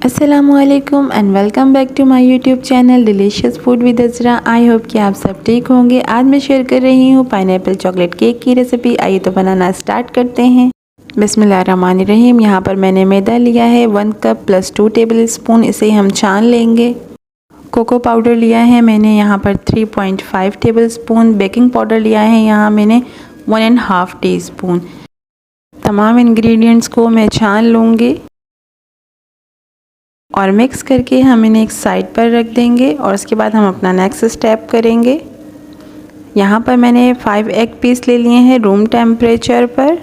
अस्सलामुअलैकुम and welcome back to my YouTube channel delicious food with Azra. I hope कि आप सब ठीक होंगे। आज मैं शेयर कर रही हूँ पाइनएप्पल चॉकलेट केक की रेसिपी। आइए तो बनाना स्टार्ट करते हैं। बिस्मिल्लाहिर्रहमानिर्रहीम। यहाँ पर मैंने मैदा लिया है 1 कप प्लस 2 टेबल स्पून, इसे हम छान लेंगे। कोको पाउडर लिया है मैंने यहाँ पर 3.5 टेबल स्पून। बेकिंग पाउडर लिया है यहाँ मैंने 1.5 टीस्पून। तमाम इंग्रेडिएंट्स को मैं छान लूँगी और मिक्स करके हम इन्हें एक साइड पर रख देंगे और उसके बाद हम अपना नेक्स्ट स्टेप करेंगे। यहाँ पर मैंने 5 एग पीस ले लिए हैं रूम टेम्परेचर पर।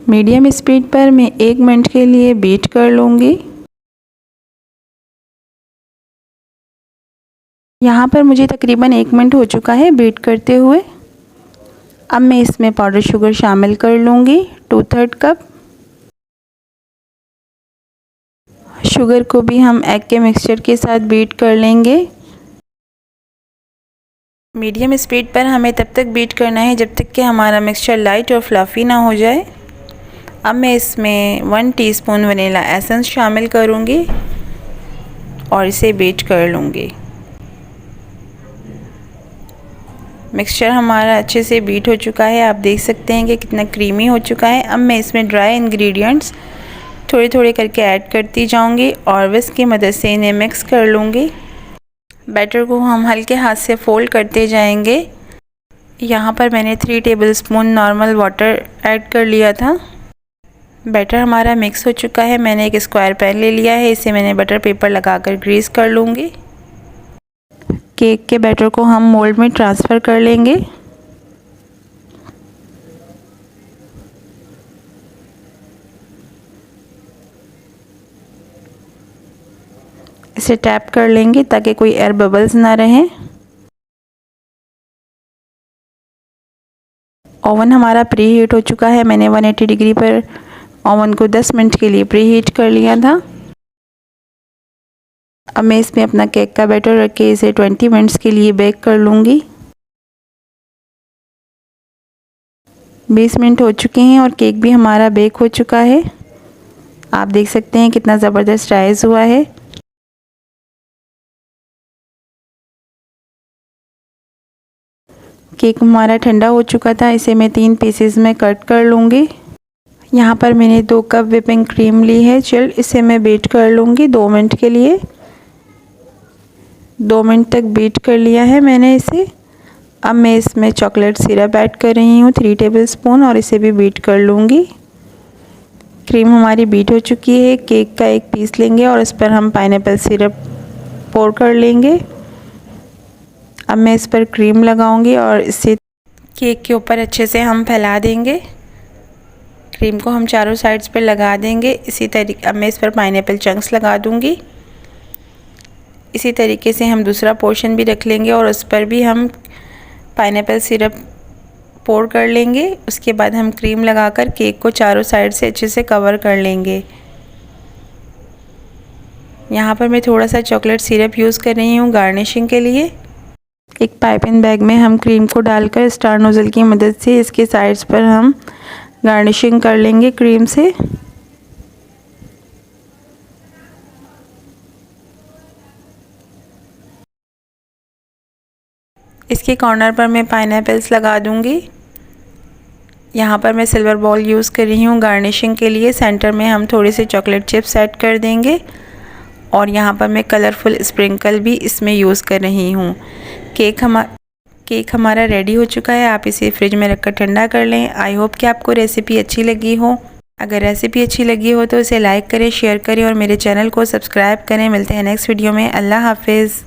मीडियम स्पीड पर मैं 1 मिनट के लिए बीट कर लूँगी। यहाँ पर मुझे तकरीबन 1 मिनट हो चुका है बीट करते हुए। अब मैं इसमें पाउडर शुगर शामिल कर लूँगी 2/3 कप। शुगर को भी हम एग के मिक्सचर के साथ बीट कर लेंगे। मीडियम स्पीड पर हमें तब तक बीट करना है जब तक कि हमारा मिक्सचर लाइट और फ्लफ़ी ना हो जाए। अब मैं इसमें 1 टीस्पून वनीला एसेंस शामिल करूँगी और इसे बीट कर लूँगी। मिक्सचर हमारा अच्छे से बीट हो चुका है। आप देख सकते हैं कि कितना क्रीमी हो चुका है। अब मैं इसमें ड्राई इंग्रेडिएंट्स थोड़े थोड़े करके ऐड करती जाऊंगी और विस्क की मदद से इन्हें मिक्स कर लूँगी। बैटर को हम हल्के हाथ से फोल्ड करते जाएंगे। यहाँ पर मैंने 3 टेबलस्पून नॉर्मल वाटर ऐड कर लिया था। बैटर हमारा मिक्स हो चुका है। मैंने एक स्क्वायर पैन ले लिया है, इसे मैंने बटर पेपर लगाकर ग्रीस कर लूँगी। केक के बैटर को हम मोल्ड में ट्रांसफ़र कर लेंगे। इसे टैप कर लेंगे ताकि कोई एयर बबल्स ना रहें। ओवन हमारा प्री हीट हो चुका है। मैंने 180 डिग्री पर ओवन को 10 मिनट के लिए प्री हीट कर लिया था। अब मैं इसमें अपना केक का बैटर रख के इसे 20 मिनट्स के लिए बेक कर लूँगी। 20 मिनट हो चुके हैं और केक भी हमारा बेक हो चुका है। आप देख सकते हैं कितना ज़बरदस्त राइज़ हुआ है। केक हमारा ठंडा हो चुका था, इसे मैं 3 पीसेस में कट कर लूँगी। यहाँ पर मैंने 2 कप व्हिपिंग क्रीम ली है चिल्ड, इसे मैं बीट कर लूँगी 2 मिनट के लिए। 2 मिनट तक बीट कर लिया है मैंने इसे। अब मैं इसमें चॉकलेट सिरप ऐड कर रही हूँ 3 टेबलस्पून और इसे भी बीट कर लूँगी। क्रीम हमारी बीट हो चुकी है। केक का एक पीस लेंगे और इस पर हम पाइनएप्पल सिरप पोर कर लेंगे। अब मैं इस पर क्रीम लगाऊंगी और इसे केक के ऊपर अच्छे से हम फैला देंगे। क्रीम को हम चारों साइड्स पर लगा देंगे। इसी तरीके अब मैं इस पर पाइनएप्पल चंक्स लगा दूंगी। इसी तरीके से हम दूसरा पोर्शन भी रख लेंगे और उस पर भी हम पाइनएप्पल सिरप पोर कर लेंगे। उसके बाद हम क्रीम लगाकर केक को चारों साइड से अच्छे से कवर कर लेंगे। यहाँ पर मैं थोड़ा सा चॉकलेट सिरप यूज़ कर रही हूँ गार्निशिंग के लिए। एक पाइपिंग बैग में हम क्रीम को डालकर स्टार नोज़ल की मदद से इसके साइड्स पर हम गार्निशिंग कर लेंगे क्रीम से। इसके कॉर्नर पर मैं पाइनएप्पल्स लगा दूंगी। यहाँ पर मैं सिल्वर बॉल यूज़ कर रही हूँ गार्निशिंग के लिए। सेंटर में हम थोड़ी सी चॉकलेट चिप्स ऐड कर देंगे और यहाँ पर मैं कलरफुल स्प्रिंकल भी इसमें यूज़ कर रही हूँ। केक हमारा रेडी हो चुका है। आप इसे फ्रिज में रखकर ठंडा कर लें। आई होप कि आपको रेसिपी अच्छी लगी हो। अगर रेसिपी अच्छी लगी हो तो इसे लाइक करें, शेयर करें और मेरे चैनल को सब्सक्राइब करें। मिलते हैं नेक्स्ट वीडियो में। अल्लाह हाफिज़।